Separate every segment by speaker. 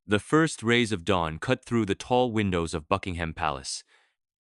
Speaker 1: The first rays of dawn cut through the tall windows of Buckingham Palace,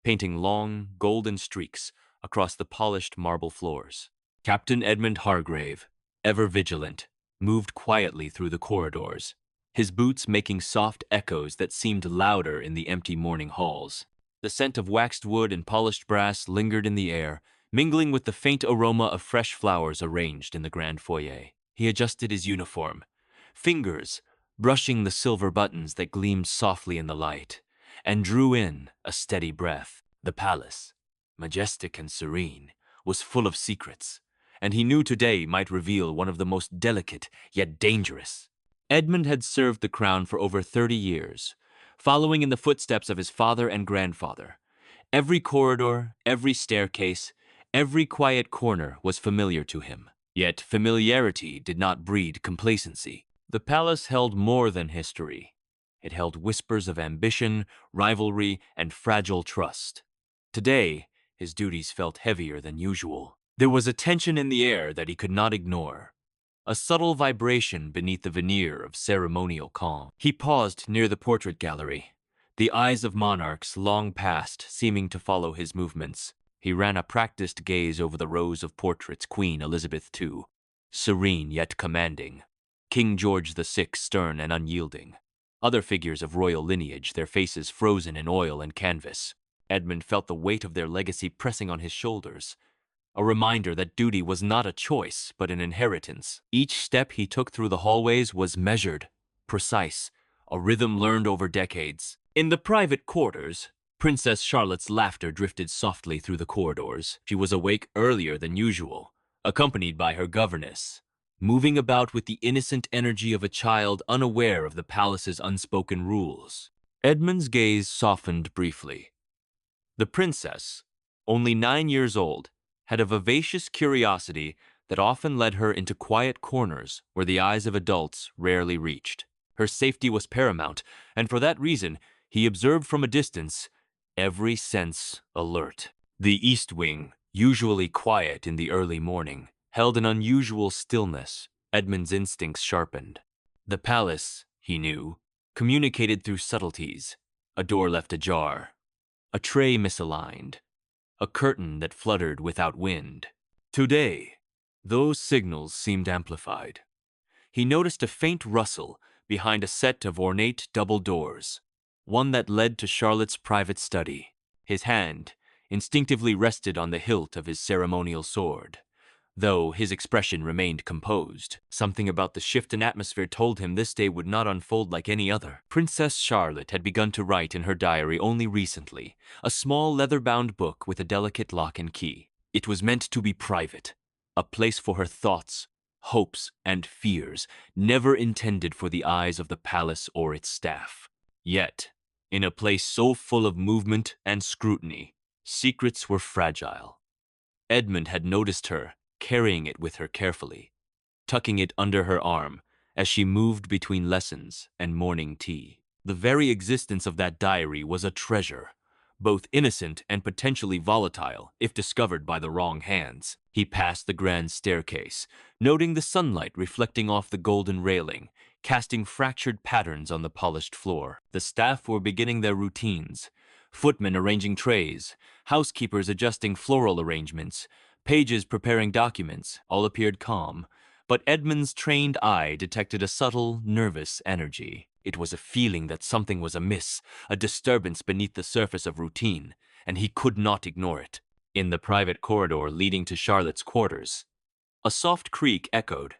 Speaker 1: painting long, golden streaks across the polished marble floors. Captain Edmund Hargrave, ever vigilant, moved quietly through the corridors, his boots making soft echoes that seemed louder in the empty morning halls. The scent of waxed wood and polished brass lingered in the air, mingling with the faint aroma of fresh flowers arranged in the grand foyer. He adjusted his uniform, fingers brushing the silver buttons that gleamed softly in the light, and drew in a steady breath. The palace, majestic and serene, was full of secrets, and he knew today might reveal one of the most delicate yet dangerous. Edmund had served the crown for over 30 years, following in the footsteps of his father and grandfather. Every corridor, every staircase, every quiet corner was familiar to him. Yet familiarity did not breed complacency. The palace held more than history. It held whispers of ambition, rivalry, and fragile trust. Today, his duties felt heavier than usual. There was a tension in the air that he could not ignore, a subtle vibration beneath the veneer of ceremonial calm. He paused near the portrait gallery, the eyes of monarchs long past seeming to follow his movements. He ran a practiced gaze over the rows of portraits: Queen Elizabeth II, serene yet commanding; King George VI, stern and unyielding; other figures of royal lineage, their faces frozen in oil and canvas. Edmund felt the weight of their legacy pressing on his shoulders, a reminder that duty was not a choice, but an inheritance. Each step he took through the hallways was measured, precise, a rhythm learned over decades. In the private quarters, Princess Charlotte's laughter drifted softly through the corridors. She was awake earlier than usual, accompanied by her governess, moving about with the innocent energy of a child unaware of the palace's unspoken rules. Edmund's gaze softened briefly. The princess, only 9 years old, had a vivacious curiosity that often led her into quiet corners where the eyes of adults rarely reached. Her safety was paramount, and for that reason, he observed from a distance, every sense alert. The East Wing, usually quiet in the early morning, held an unusual stillness. Edmund's instincts sharpened. The palace, he knew, communicated through subtleties: a door left ajar, a tray misaligned, a curtain that fluttered without wind. Today, those signals seemed amplified. He noticed a faint rustle behind a set of ornate double doors, one that led to Charlotte's private study. His hand instinctively rested on the hilt of his ceremonial sword, though his expression remained composed. Something about the shift in atmosphere told him this day would not unfold like any other. Princess Charlotte had begun to write in her diary only recently, a small leather-bound book with a delicate lock and key. It was meant to be private, a place for her thoughts, hopes, and fears, never intended for the eyes of the palace or its staff. Yet, in a place so full of movement and scrutiny, secrets were fragile. Edmund had noticed her carrying it with her carefully, tucking it under her arm as she moved between lessons and morning tea. The very existence of that diary was a treasure, both innocent and potentially volatile if discovered by the wrong hands. He passed the grand staircase, noting the sunlight reflecting off the golden railing, casting fractured patterns on the polished floor. The staff were beginning their routines, footmen arranging trays, housekeepers adjusting floral arrangements, pages preparing documents. All appeared calm, but Edmund's trained eye detected a subtle, nervous energy. It was a feeling that something was amiss, a disturbance beneath the surface of routine, and he could not ignore it. In the private corridor leading to Charlotte's quarters, a soft creak echoed.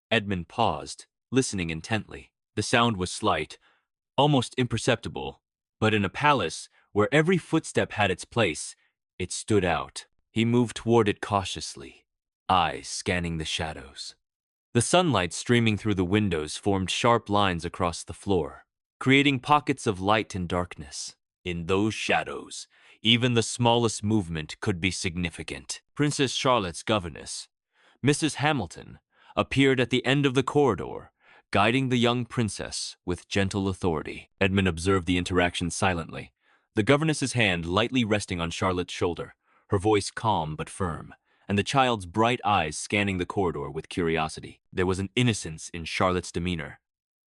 Speaker 1: Edmund paused, listening intently. The sound was slight, almost imperceptible, but in a palace where every footstep had its place, it stood out. He moved toward it cautiously, eyes scanning the shadows. The sunlight streaming through the windows formed sharp lines across the floor, creating pockets of light and darkness. In those shadows, even the smallest movement could be significant. Princess Charlotte's governess, Mrs. Hamilton, appeared at the end of the corridor, guiding the young princess with gentle authority. Edmund observed the interaction silently, the governess's hand lightly resting on Charlotte's shoulder, her voice calm but firm, and the child's bright eyes scanning the corridor with curiosity. There was an innocence in Charlotte's demeanor,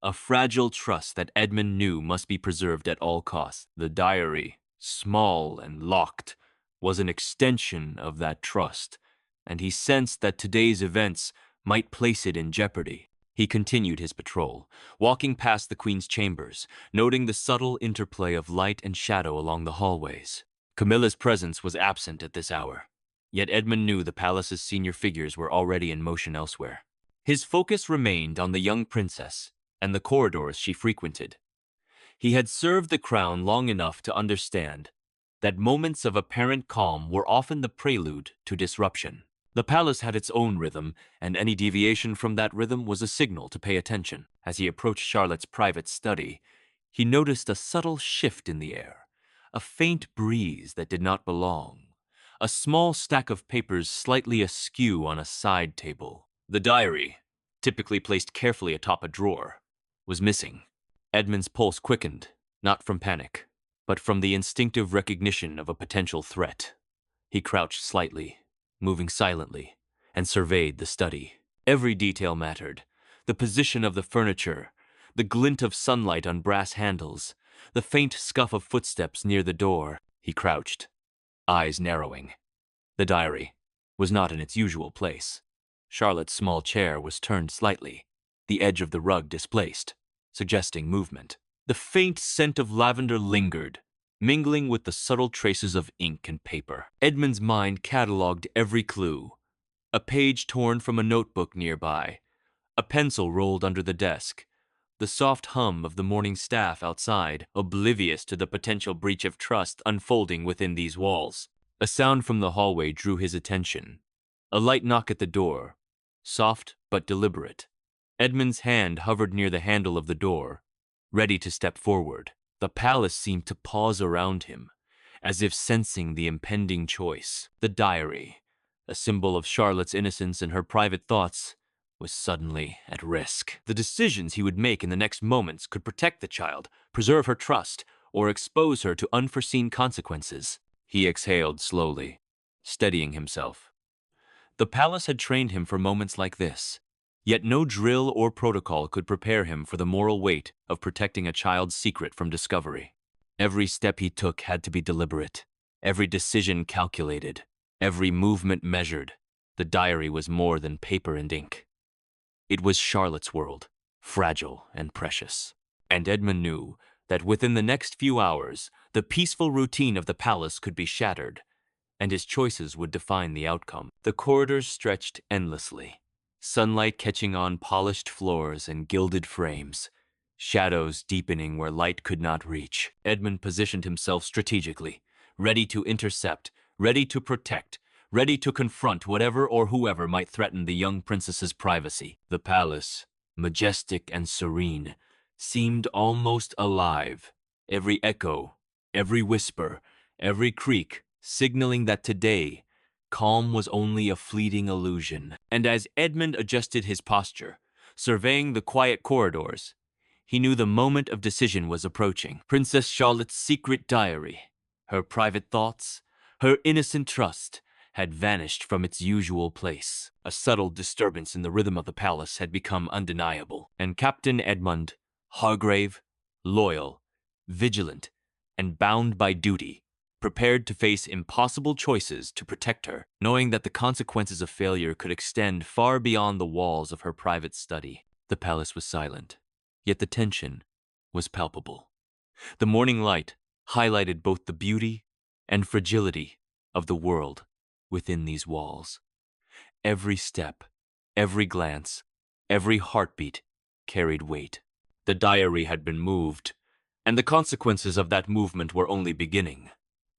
Speaker 1: a fragile trust that Edmund knew must be preserved at all costs. The diary, small and locked, was an extension of that trust, and he sensed that today's events might place it in jeopardy. He continued his patrol, walking past the Queen's chambers, noting the subtle interplay of light and shadow along the hallways. Camilla's presence was absent at this hour, yet Edmund knew the palace's senior figures were already in motion elsewhere. His focus remained on the young princess and the corridors she frequented. He had served the crown long enough to understand that moments of apparent calm were often the prelude to disruption. The palace had its own rhythm, and any deviation from that rhythm was a signal to pay attention. As he approached Charlotte's private study, he noticed a subtle shift in the air, a faint breeze that did not belong, a small stack of papers slightly askew on a side table. The diary, typically placed carefully atop a drawer, was missing. Edmund's pulse quickened, not from panic, but from the instinctive recognition of a potential threat. He crouched slightly, moving silently, and surveyed the study. Every detail mattered: the position of the furniture, the glint of sunlight on brass handles, the faint scuff of footsteps near the door. He crouched, eyes narrowing. The diary was not in its usual place. Charlotte's small chair was turned slightly, the edge of the rug displaced, suggesting movement. The faint scent of lavender lingered, mingling with the subtle traces of ink and paper. Edmund's mind catalogued every clue: a page torn from a notebook nearby, a pencil rolled under the desk, the soft hum of the morning staff outside, oblivious to the potential breach of trust unfolding within these walls. A sound from the hallway drew his attention. A light knock at the door, soft but deliberate. Edmund's hand hovered near the handle of the door, ready to step forward. The palace seemed to pause around him, as if sensing the impending choice. The diary, a symbol of Charlotte's innocence and her private thoughts, was suddenly at risk. The decisions he would make in the next moments could protect the child, preserve her trust, or expose her to unforeseen consequences. He exhaled slowly, steadying himself. The palace had trained him for moments like this, yet no drill or protocol could prepare him for the moral weight of protecting a child's secret from discovery. Every step he took had to be deliberate, every decision calculated, every movement measured. The diary was more than paper and ink. It was Charlotte's world, fragile and precious. And Edmund knew that within the next few hours, the peaceful routine of the palace could be shattered, and his choices would define the outcome. The corridors stretched endlessly, sunlight catching on polished floors and gilded frames, shadows deepening where light could not reach. Edmund positioned himself strategically, ready to intercept, ready to protect, ready to confront whatever or whoever might threaten the young princess's privacy. The palace, majestic and serene, seemed almost alive. Every echo, every whisper, every creak, signaling that today, calm was only a fleeting illusion. And as Edmund adjusted his posture, surveying the quiet corridors, he knew the moment of decision was approaching. Princess Charlotte's secret diary, her private thoughts, her innocent trust, had vanished from its usual place. A subtle disturbance in the rhythm of the palace had become undeniable, and Captain Edmund Hargrave, loyal, vigilant, and bound by duty, prepared to face impossible choices to protect her, knowing that the consequences of failure could extend far beyond the walls of her private study. The palace was silent, yet the tension was palpable. The morning light highlighted both the beauty and fragility of the world within these walls. Every step, every glance, every heartbeat carried weight. The diary had been moved, and the consequences of that movement were only beginning.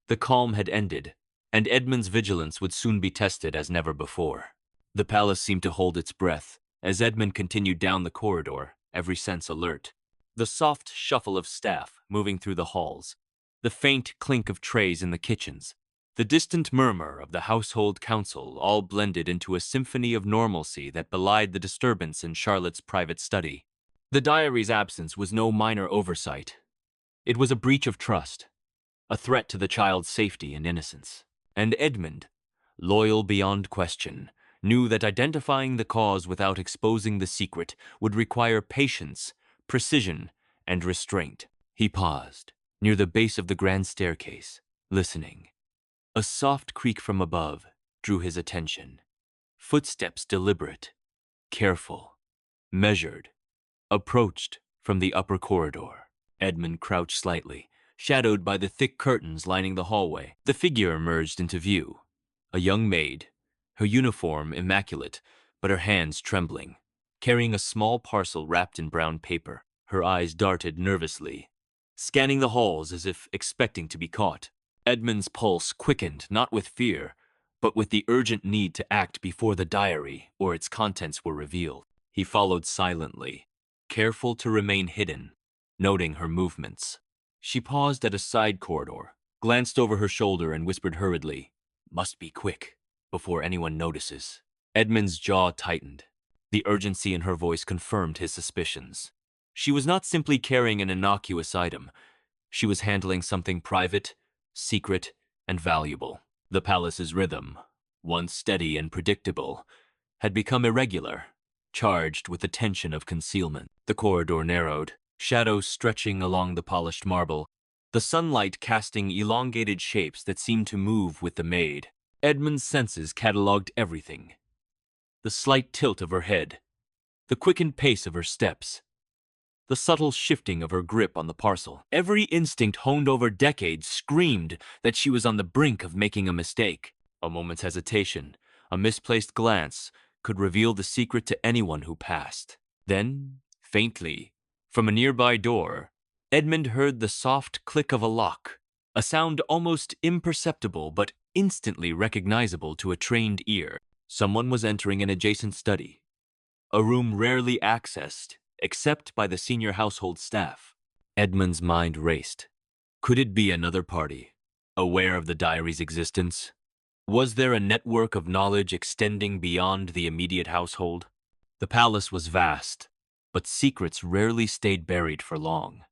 Speaker 1: The calm had ended, and Edmund's vigilance would soon be tested as never before. The palace seemed to hold its breath as Edmund continued down the corridor, every sense alert. The soft shuffle of staff moving through the halls, the faint clink of trays in the kitchens, the distant murmur of the household council all blended into a symphony of normalcy that belied the disturbance in Charlotte's private study. The diary's absence was no minor oversight. It was a breach of trust, a threat to the child's safety and innocence. And Edmund, loyal beyond question, knew that identifying the cause without exposing the secret would require patience, precision, and restraint. He paused, near the base of the grand staircase, listening. A soft creak from above drew his attention. Footsteps deliberate, careful, measured, approached from the upper corridor. Edmund crouched slightly, shadowed by the thick curtains lining the hallway. The figure emerged into view. A young maid, her uniform immaculate, but her hands trembling, carrying a small parcel wrapped in brown paper. Her eyes darted nervously, scanning the halls as if expecting to be caught. Edmund's pulse quickened, not with fear, but with the urgent need to act before the diary or its contents were revealed. He followed silently, careful to remain hidden, noting her movements. She paused at a side corridor, glanced over her shoulder and whispered hurriedly, "Must be quick, before anyone notices." Edmund's jaw tightened. The urgency in her voice confirmed his suspicions. She was not simply carrying an innocuous item. She was handling something private, secret, and valuable. The palace's rhythm, once steady and predictable, had become irregular, charged with the tension of concealment. The corridor narrowed, shadows stretching along the polished marble, the sunlight casting elongated shapes that seemed to move with the maid. Edmund's senses catalogued everything. The slight tilt of her head, the quickened pace of her steps, the subtle shifting of her grip on the parcel. Every instinct honed over decades screamed that she was on the brink of making a mistake. A moment's hesitation, a misplaced glance, could reveal the secret to anyone who passed. Then, faintly, from a nearby door, Edmund heard the soft click of a lock, a sound almost imperceptible but instantly recognizable to a trained ear. Someone was entering an adjacent study, a room rarely accessed except by the senior household staff. Edmund's mind raced. Could it be another party, aware of the diary's existence? Was there a network of knowledge extending beyond the immediate household? The palace was vast, but secrets rarely stayed buried for long.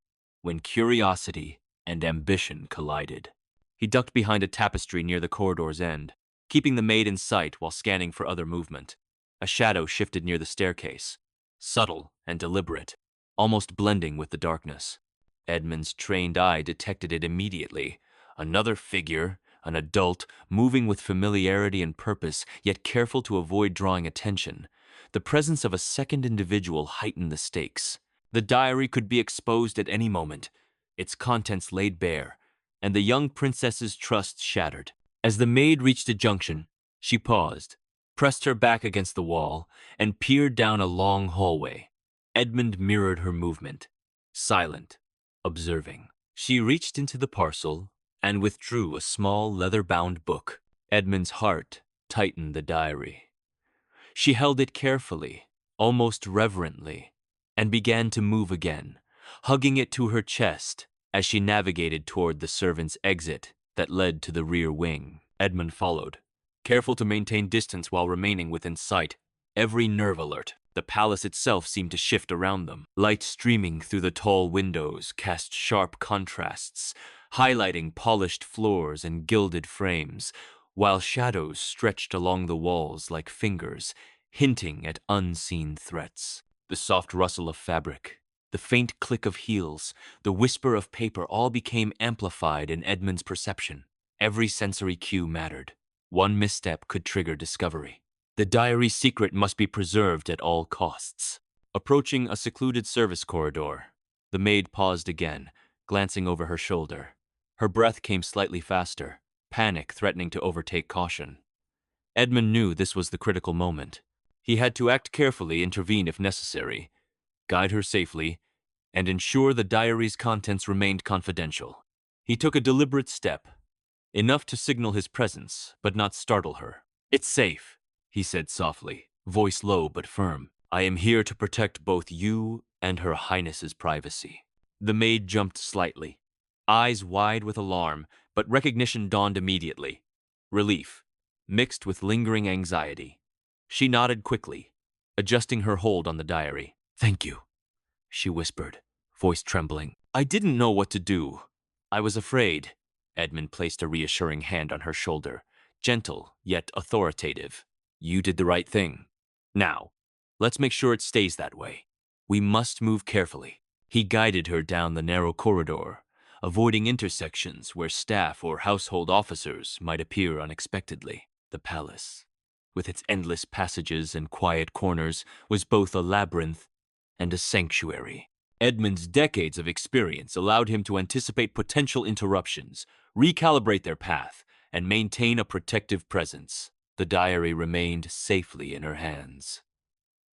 Speaker 1: When curiosity and ambition collided, he ducked behind a tapestry near the corridor's end, keeping the maid in sight while scanning for other movement. A shadow shifted near the staircase, subtle and deliberate, almost blending with the darkness. Edmund's trained eye detected it immediately. Another figure, an adult, moving with familiarity and purpose, yet careful to avoid drawing attention. The presence of a second individual heightened the stakes. The diary could be exposed at any moment, its contents laid bare, and the young princess's trust shattered. As the maid reached a junction, she paused, pressed her back against the wall, and peered down a long hallway. Edmund mirrored her movement, silent, observing. She reached into the parcel and withdrew a small leather-bound book. Edmund's heart tightened the diary. She held it carefully, almost reverently, and began to move again, hugging it to her chest as she navigated toward the servants' exit that led to the rear wing. Edmund followed, careful to maintain distance while remaining within sight, every nerve alert. The palace itself seemed to shift around them. Light streaming through the tall windows cast sharp contrasts, highlighting polished floors and gilded frames, while shadows stretched along the walls like fingers, hinting at unseen threats. The soft rustle of fabric, the faint click of heels, the whisper of paper all became amplified in Edmund's perception. Every sensory cue mattered. One misstep could trigger discovery. The diary's secret must be preserved at all costs. Approaching a secluded service corridor, the maid paused again, glancing over her shoulder. Her breath came slightly faster, panic threatening to overtake caution. Edmund knew this was the critical moment. He had to act carefully, intervene if necessary, guide her safely, and ensure the diary's contents remained confidential. He took a deliberate step, enough to signal his presence, but not startle her. "It's safe," he said softly, voice low but firm. "I am here to protect both you and Her Highness's privacy." The maid jumped slightly, eyes wide with alarm, but recognition dawned immediately. Relief, mixed with lingering anxiety. She nodded quickly, adjusting her hold on the diary. "Thank you," she whispered, voice trembling. "I didn't know what to do. I was afraid." Edmund placed a reassuring hand on her shoulder, gentle yet authoritative. "You did the right thing. Now, let's make sure it stays that way. We must move carefully." He guided her down the narrow corridor, avoiding intersections where staff or household officers might appear unexpectedly. The palace, with its endless passages and quiet corners, was both a labyrinth and a sanctuary. Edmund's decades of experience allowed him to anticipate potential interruptions, recalibrate their path, and maintain a protective presence. The diary remained safely in her hands,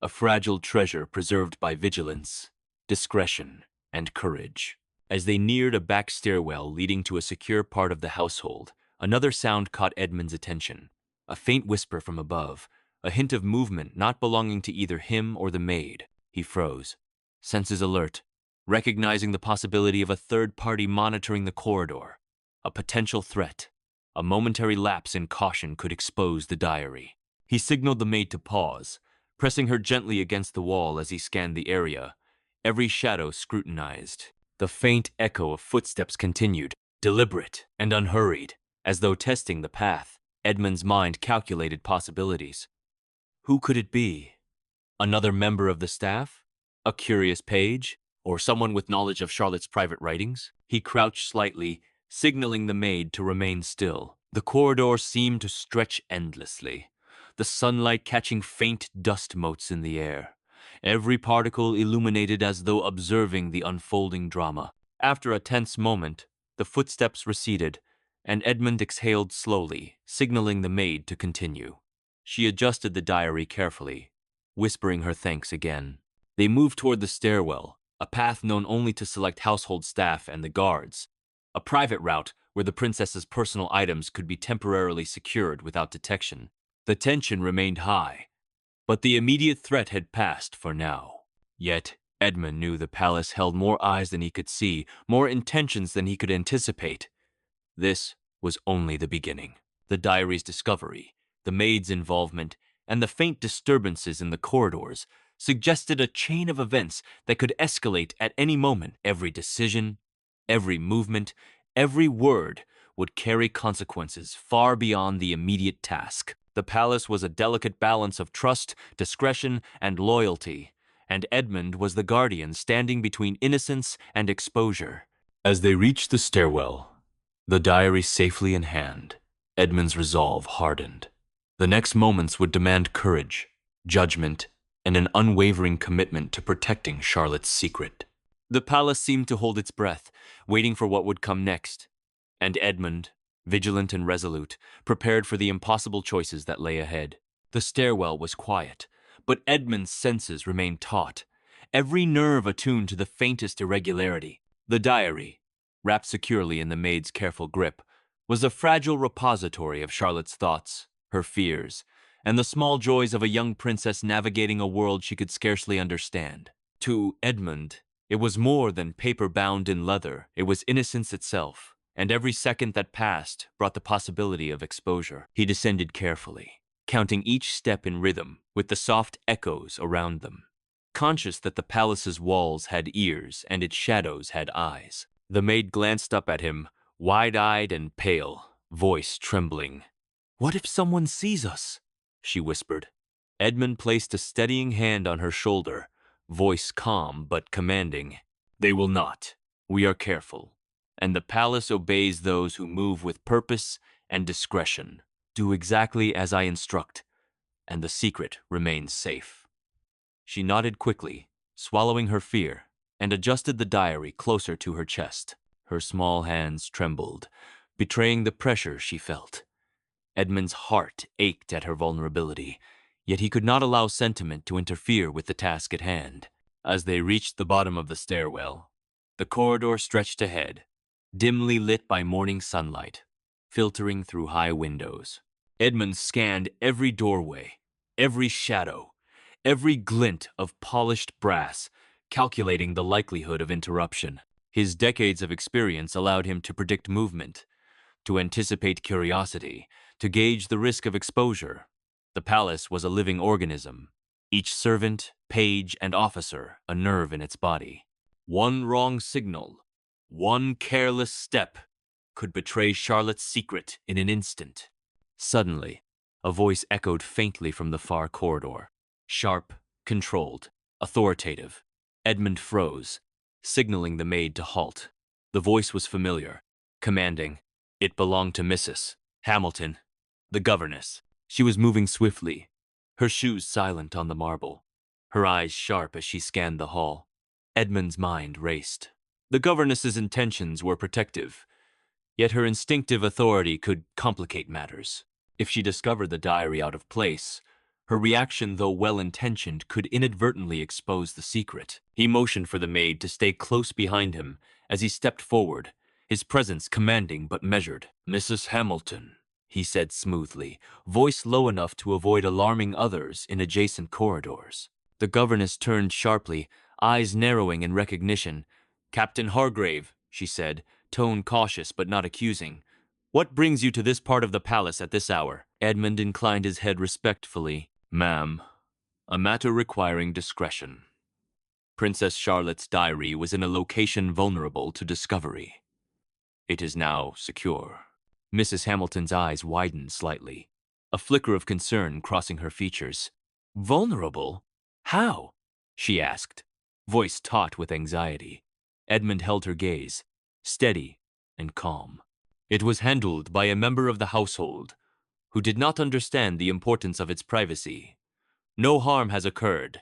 Speaker 1: a fragile treasure preserved by vigilance, discretion, and courage. As they neared a back stairwell leading to a secure part of the household, another sound caught Edmund's attention. A faint whisper from above, a hint of movement not belonging to either him or the maid. He froze, senses alert, recognizing the possibility of a third party monitoring the corridor. A potential threat. A momentary lapse in caution could expose the diary. He signaled the maid to pause, pressing her gently against the wall as he scanned the area, every shadow scrutinized. The faint echo of footsteps continued, deliberate and unhurried, as though testing the path. Edmund's mind calculated possibilities. Who could it be? Another member of the staff? A curious page? Or someone with knowledge of Charlotte's private writings? He crouched slightly, signaling the maid to remain still. The corridor seemed to stretch endlessly, the sunlight catching faint dust motes in the air, every particle illuminated as though observing the unfolding drama. After a tense moment, the footsteps receded, and Edmund exhaled slowly, signaling the maid to continue. She adjusted the diary carefully, whispering her thanks again. They moved toward the stairwell, a path known only to select household staff and the guards, a private route where the princess's personal items could be temporarily secured without detection. The tension remained high, but the immediate threat had passed for now. Yet, Edmund knew the palace held more eyes than he could see, more intentions than he could anticipate. This was only the beginning. The diary's discovery, the maid's involvement, and the faint disturbances in the corridors suggested a chain of events that could escalate at any moment. Every decision, every movement, every word would carry consequences far beyond the immediate task. The palace was a delicate balance of trust, discretion, and loyalty, and Edmund was the guardian standing between innocence and exposure. As they reached the stairwell, the diary safely in hand, Edmund's resolve hardened. The next moments would demand courage, judgment, and an unwavering commitment to protecting Charlotte's secret. The palace seemed to hold its breath, waiting for what would come next, and Edmund, vigilant and resolute, prepared for the impossible choices that lay ahead. The stairwell was quiet, but Edmund's senses remained taut, every nerve attuned to the faintest irregularity. The diary, wrapped securely in the maid's careful grip, was a fragile repository of Charlotte's thoughts, her fears, and the small joys of a young princess navigating a world she could scarcely understand. To Edmund, it was more than paper bound in leather. It was innocence itself, and every second that passed brought the possibility of exposure. He descended carefully, counting each step in rhythm with the soft echoes around them, conscious that the palace's walls had ears and its shadows had eyes. The maid glanced up at him, wide-eyed and pale, voice trembling. "What if someone sees us?" she whispered. Edmund placed a steadying hand on her shoulder, voice calm but commanding. "They will not. We are careful, and the palace obeys those who move with purpose and discretion. Do exactly as I instruct, and the secret remains safe." She nodded quickly, swallowing her fear, and adjusted the diary closer to her chest. Her small hands trembled, betraying the pressure she felt. Edmund's heart ached at her vulnerability, yet he could not allow sentiment to interfere with the task at hand. As they reached the bottom of the stairwell, the corridor stretched ahead, dimly lit by morning sunlight, filtering through high windows. Edmund scanned every doorway, every shadow, every glint of polished brass, calculating the likelihood of interruption. His decades of experience allowed him to predict movement, to anticipate curiosity, to gauge the risk of exposure. The palace was a living organism, each servant, page, and officer a nerve in its body. One wrong signal, one careless step, could betray Charlotte's secret in an instant. Suddenly, a voice echoed faintly from the far corridor. Sharp, controlled, authoritative. Edmund froze, signaling the maid to halt. The voice was familiar, commanding. It belonged to Mrs. Hamilton, the governess. She was moving swiftly, her shoes silent on the marble, her eyes sharp as she scanned the hall. Edmund's mind raced. The governess's intentions were protective, yet her instinctive authority could complicate matters. If she discovered the diary out of place, her reaction, though well-intentioned, could inadvertently expose the secret. He motioned for the maid to stay close behind him as he stepped forward, his presence commanding but measured. "Mrs. Hamilton," he said smoothly, voice low enough to avoid alarming others in adjacent corridors. The governess turned sharply, eyes narrowing in recognition. "Captain Hargrave," she said, tone cautious but not accusing. "What brings you to this part of the palace at this hour?" Edmund inclined his head respectfully. "Ma'am, a matter requiring discretion." Princess Charlotte's diary was in a location vulnerable to discovery. It is now secure. Mrs. Hamilton's eyes widened slightly, a flicker of concern crossing her features. "Vulnerable? How?" she asked, voice taut with anxiety. Edmund held her gaze, steady and calm. "It was handled by a member of the household who did not understand the importance of its privacy. No harm has occurred,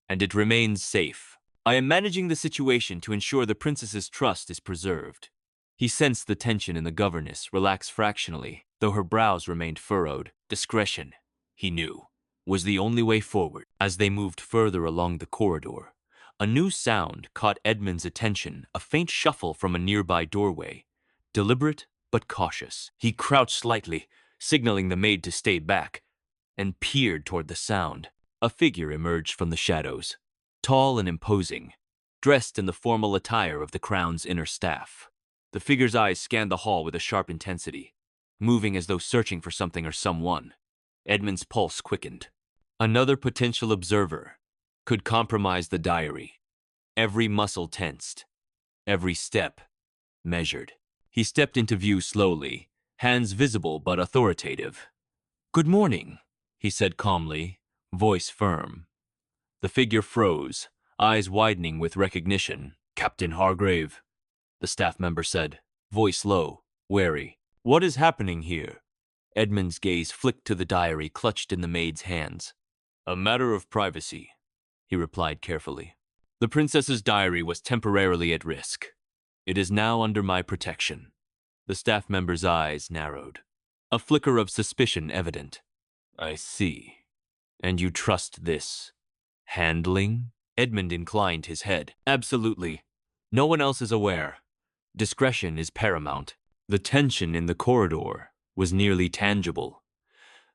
Speaker 1: and it remains safe. I am managing the situation to ensure the princess's trust is preserved." He sensed the tension in the governess relax fractionally, though her brows remained furrowed. Discretion, he knew, was the only way forward. As they moved further along the corridor, a new sound caught Edmund's attention, a faint shuffle from a nearby doorway. Deliberate but cautious, he crouched slightly, signaling the maid to stay back, and peered toward the sound. A figure emerged from the shadows, tall and imposing, dressed in the formal attire of the crown's inner staff. The figure's eyes scanned the hall with a sharp intensity, moving as though searching for something or someone. Edmund's pulse quickened. Another potential observer could compromise the diary. Every muscle tensed, every step measured. He stepped into view slowly, hands visible but authoritative. "Good morning," he said calmly, voice firm. The figure froze, eyes widening with recognition. "Captain Hargrave," the staff member said, voice low, wary. "What is happening here?" Edmund's gaze flicked to the diary clutched in the maid's hands. "A matter of privacy," he replied carefully. "The princess's diary was temporarily at risk. It is now under my protection." The staff member's eyes narrowed, a flicker of suspicion evident. "I see. And you trust this handling?" Edmund inclined his head. "Absolutely. No one else is aware. Discretion is paramount." The tension in the corridor was nearly tangible.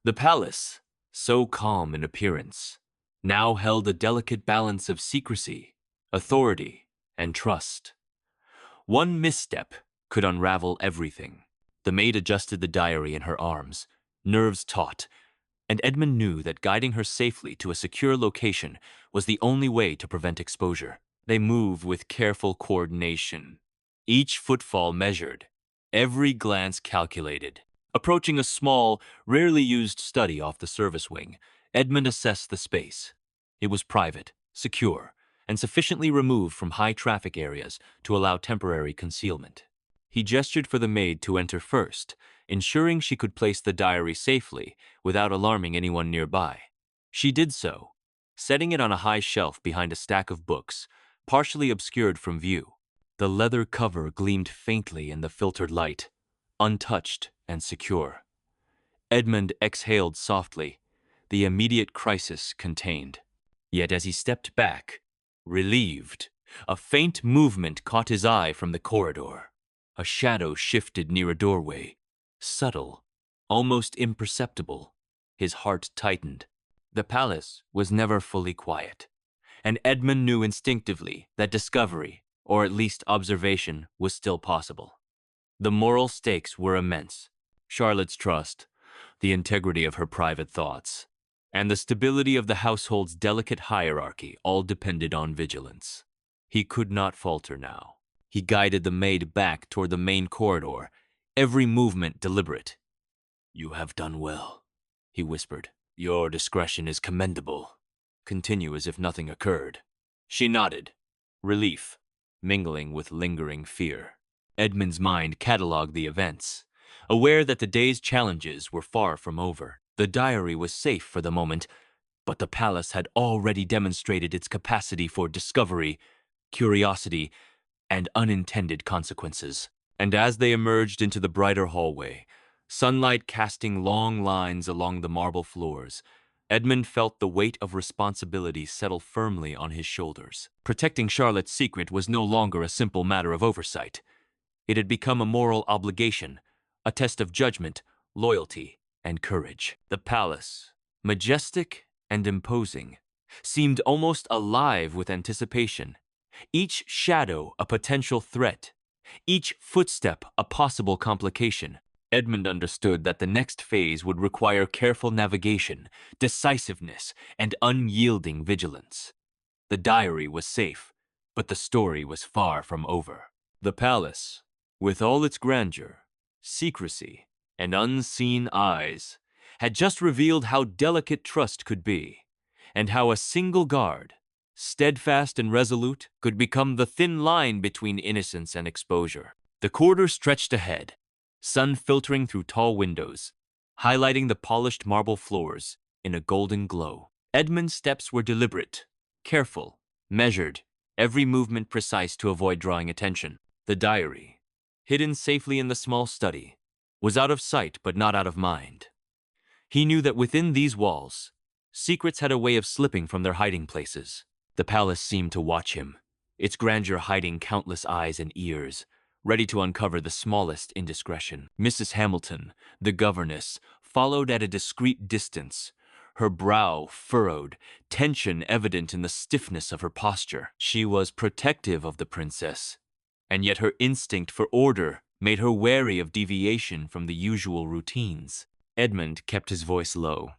Speaker 1: The palace, so calm in appearance, now held a delicate balance of secrecy, authority, and trust. One misstep could unravel everything. The maid adjusted the diary in her arms, nerves taut, and Edmund knew that guiding her safely to a secure location was the only way to prevent exposure. They moved with careful coordination, each footfall measured, every glance calculated. Approaching a small, rarely used study off the service wing, Edmund assessed the space. It was private, secure, and sufficiently removed from high traffic areas to allow temporary concealment. He gestured for the maid to enter first, ensuring she could place the diary safely without alarming anyone nearby. She did so, setting it on a high shelf behind a stack of books, partially obscured from view. The leather cover gleamed faintly in the filtered light, untouched and secure. Edmund exhaled softly, the immediate crisis contained. Yet as he stepped back, relieved, a faint movement caught his eye from the corridor. A shadow shifted near a doorway, subtle, almost imperceptible. His heart tightened. The palace was never fully quiet, and Edmund knew instinctively that discovery, or at least observation, was still possible. The moral stakes were immense. Charlotte's trust, the integrity of her private thoughts, and the stability of the household's delicate hierarchy all depended on vigilance. He could not falter now. He guided the maid back toward the main corridor, every movement deliberate. "You have done well," he whispered. "Your discretion is commendable. Continue as if nothing occurred." She nodded, relief, mingling with lingering fear. Edmund's mind cataloged the events, aware that the day's challenges were far from over. The diary was safe for the moment, but the palace had already demonstrated its capacity for discovery, curiosity, and unintended consequences. And as they emerged into the brighter hallway, sunlight casting long lines along the marble floors, Edmund felt the weight of responsibility settle firmly on his shoulders. Protecting Charlotte's secret was no longer a simple matter of oversight. It had become a moral obligation, a test of judgment, loyalty, and courage. The palace, majestic and imposing, seemed almost alive with anticipation. Each shadow a potential threat, each footstep a possible complication. Edmund understood that the next phase would require careful navigation, decisiveness, and unyielding vigilance. The diary was safe, but the story was far from over. The palace, with all its grandeur, secrecy, and unseen eyes, had just revealed how delicate trust could be, and how a single guard, steadfast and resolute, could become the thin line between innocence and exposure. The corridor stretched ahead, sun filtering through tall windows, highlighting the polished marble floors in a golden glow. Edmund's steps were deliberate, careful, measured, every movement precise to avoid drawing attention. The diary, hidden safely in the small study, was out of sight but not out of mind. He knew that within these walls, secrets had a way of slipping from their hiding places. The palace seemed to watch him, its grandeur hiding countless eyes and ears, ready to uncover the smallest indiscretion. Mrs. Hamilton, the governess, followed at a discreet distance, her brow furrowed, tension evident in the stiffness of her posture. She was protective of the princess, and yet her instinct for order made her wary of deviation from the usual routines. Edmund kept his voice low,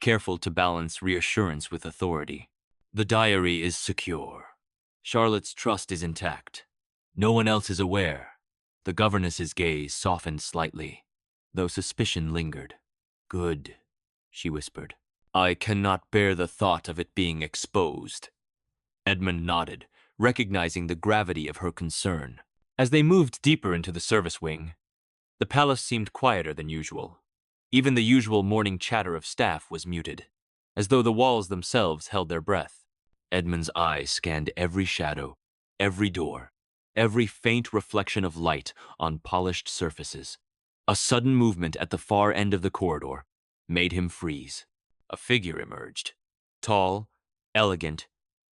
Speaker 1: careful to balance reassurance with authority. The diary is secure. Charlotte's trust is intact. No one else is aware. The governess's gaze softened slightly, though suspicion lingered. Good, she whispered. I cannot bear the thought of it being exposed. Edmund nodded, recognizing the gravity of her concern. As they moved deeper into the service wing, the palace seemed quieter than usual. Even the usual morning chatter of staff was muted, as though the walls themselves held their breath. Edmund's eyes scanned every shadow, every door, every faint reflection of light on polished surfaces. A sudden movement at the far end of the corridor made him freeze. A figure emerged, tall, elegant,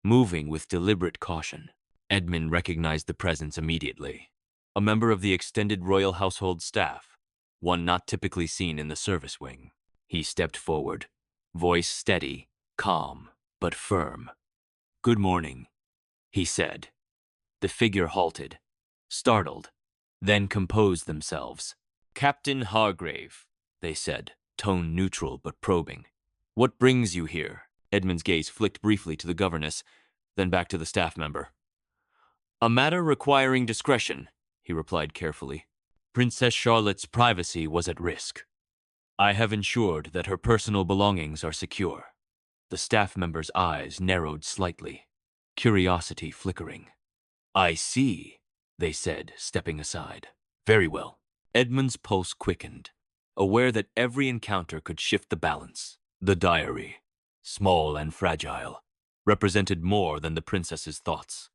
Speaker 1: moving with deliberate caution. Edmund recognized the presence immediately. A member of the extended royal household staff, one not typically seen in the service wing. He stepped forward, voice steady, calm, but firm. Good morning, he said. The figure halted, startled, then composed themselves. Captain Hargrave, they said, tone neutral but probing. What brings you here? Edmund's gaze flicked briefly to the governess, then back to the staff member. A matter requiring discretion, he replied carefully. Princess Charlotte's privacy was at risk. I have ensured that her personal belongings are secure. The staff member's eyes narrowed slightly, curiosity flickering. I see, they said, stepping aside. Very well. Edmund's pulse quickened, aware that every encounter could shift the balance. The diary, small and fragile, represented more than the princess's thoughts.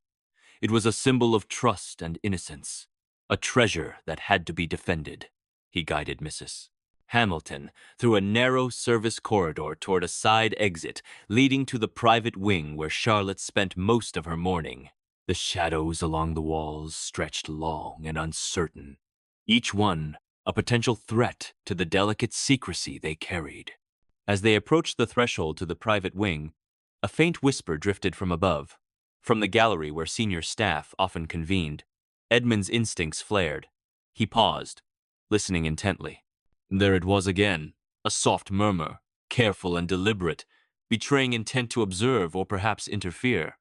Speaker 1: It was a symbol of trust and innocence, a treasure that had to be defended. He guided Mrs. Hamilton through a narrow service corridor toward a side exit leading to the private wing where Charlotte spent most of her morning. The shadows along the walls stretched long and uncertain, each one a potential threat to the delicate secrecy they carried. As they approached the threshold to the private wing, a faint whisper drifted from above. From the gallery where senior staff often convened, Edmund's instincts flared. He paused, listening intently. There it was again, a soft murmur, careful and deliberate, betraying intent to observe or perhaps interfere.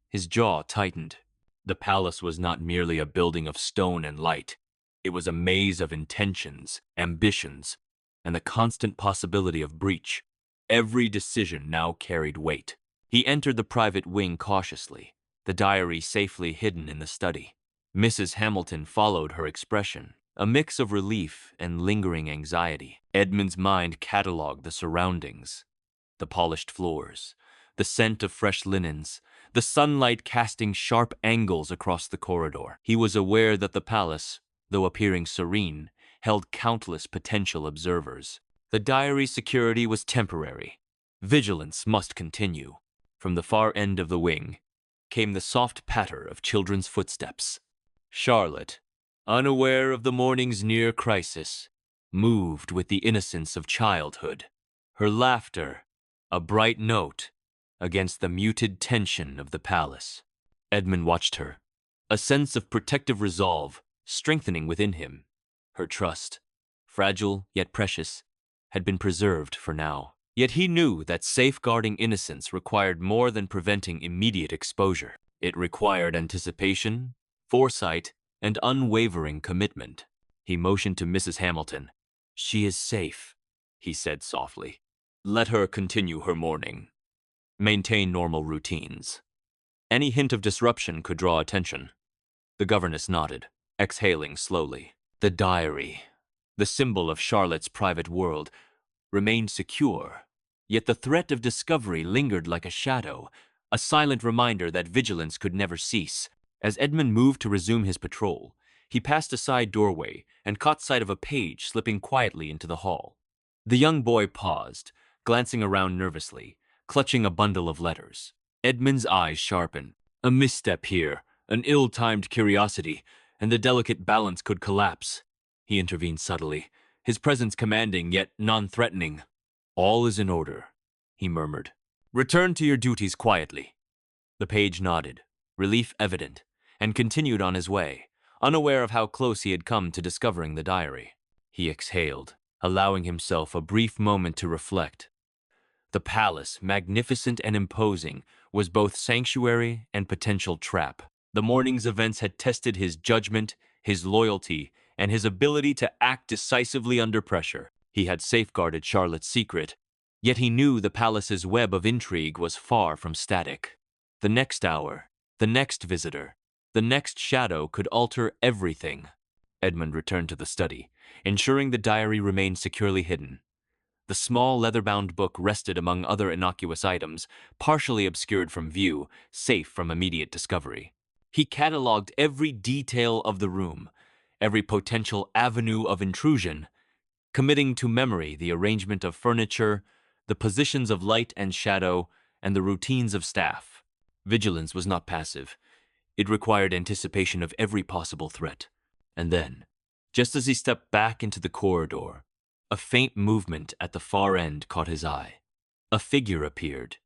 Speaker 1: His jaw tightened. The palace was not merely a building of stone and light. It was a maze of intentions, ambitions, and the constant possibility of breach. Every decision now carried weight. He entered the private wing cautiously, the diary safely hidden in the study. Mrs. Hamilton followed her expression, a mix of relief and lingering anxiety. Edmund's mind cataloged the surroundings, the polished floors, the scent of fresh linens, the sunlight casting sharp angles across the corridor. He was aware that the palace, though appearing serene, held countless potential observers. The diary's security was temporary. Vigilance must continue. From the far end of the wing came the soft patter of children's footsteps. Charlotte, unaware of the morning's near crisis, moved with the innocence of childhood. Her laughter, a bright note against the muted tension of the palace. Edmund watched her, a sense of protective resolve strengthening within him. Her trust, fragile yet precious, had been preserved for now. Yet he knew that safeguarding innocence required more than preventing immediate exposure. It required anticipation, foresight, and unwavering commitment. He motioned to Mrs. Hamilton. "She is safe," he said softly. "Let her continue her mourning. Maintain normal routines. Any hint of disruption could draw attention." The governess nodded, exhaling slowly. The diary, the symbol of Charlotte's private world, remained secure, yet the threat of discovery lingered like a shadow, a silent reminder that vigilance could never cease. As Edmund moved to resume his patrol, he passed a side doorway and caught sight of a page slipping quietly into the hall. The young boy paused, glancing around nervously, clutching a bundle of letters. Edmund's eyes sharpened. A misstep here, an ill-timed curiosity, and the delicate balance could collapse. He intervened subtly, his presence commanding yet non-threatening. "All is in order," he murmured. "Return to your duties quietly." The page nodded, relief evident, and continued on his way, unaware of how close he had come to discovering the diary. He exhaled, allowing himself a brief moment to reflect. The palace, magnificent and imposing, was both sanctuary and potential trap. The morning's events had tested his judgment, his loyalty, and his ability to act decisively under pressure. He had safeguarded Charlotte's secret, yet he knew the palace's web of intrigue was far from static. The next hour, the next visitor, the next shadow could alter everything. Edmund returned to the study, ensuring the diary remained securely hidden. The small leather-bound book rested among other innocuous items, partially obscured from view, safe from immediate discovery. He cataloged every detail of the room, every potential avenue of intrusion, committing to memory the arrangement of furniture, the positions of light and shadow, and the routines of staff. Vigilance was not passive. It required anticipation of every possible threat. And then, just as he stepped back into the corridor, a faint movement at the far end caught his eye. A figure appeared,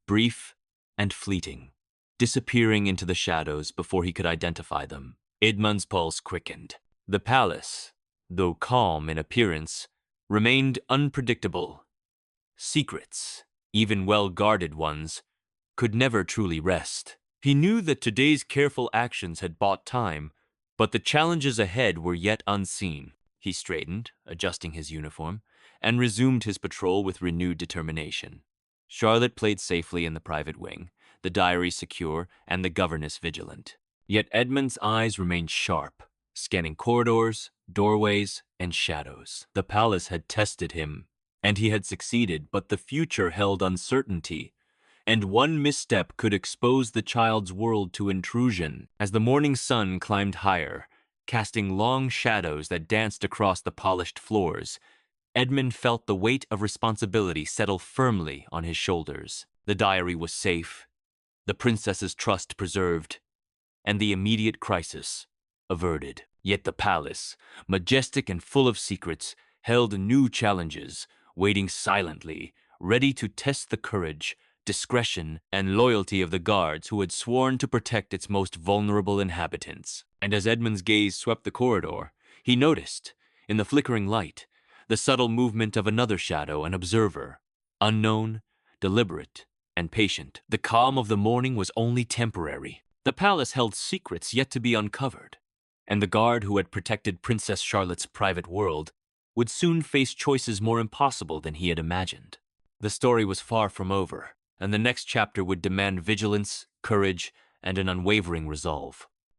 Speaker 1: brief and fleeting, disappearing into the shadows before he could identify them. Edmund's pulse quickened. The palace, though calm in appearance, remained unpredictable. Secrets, even well-guarded ones, could never truly rest. He knew that today's careful actions had bought time, but the challenges ahead were yet unseen. He straightened, adjusting his uniform, and resumed his patrol with renewed determination. Charlotte played safely in the private wing, the diary secure, and the governess vigilant. Yet Edmund's eyes remained sharp, scanning corridors, doorways, and shadows. The palace had tested him, and he had succeeded, but the future held uncertainty, and one misstep could expose the child's world to intrusion. As the morning sun climbed higher, casting long shadows that danced across the polished floors, Edmund felt the weight of responsibility settle firmly on his shoulders. The diary was safe, the princess's trust preserved, and the immediate crisis averted. Yet the palace, majestic and full of secrets, held new challenges, waiting silently, ready to test the courage, discretion, and loyalty of the guards who had sworn to protect its most vulnerable inhabitants. And as Edmund's gaze swept the corridor, he noticed, in the flickering light, the subtle movement of another shadow, an observer, unknown, deliberate, and patient. The calm of the morning was only temporary. The palace held secrets yet to be uncovered, and the guard who had protected Princess Charlotte's private world would soon face choices more impossible than he had imagined. The story was far from over, and the next chapter would demand vigilance, courage, and an unwavering resolve.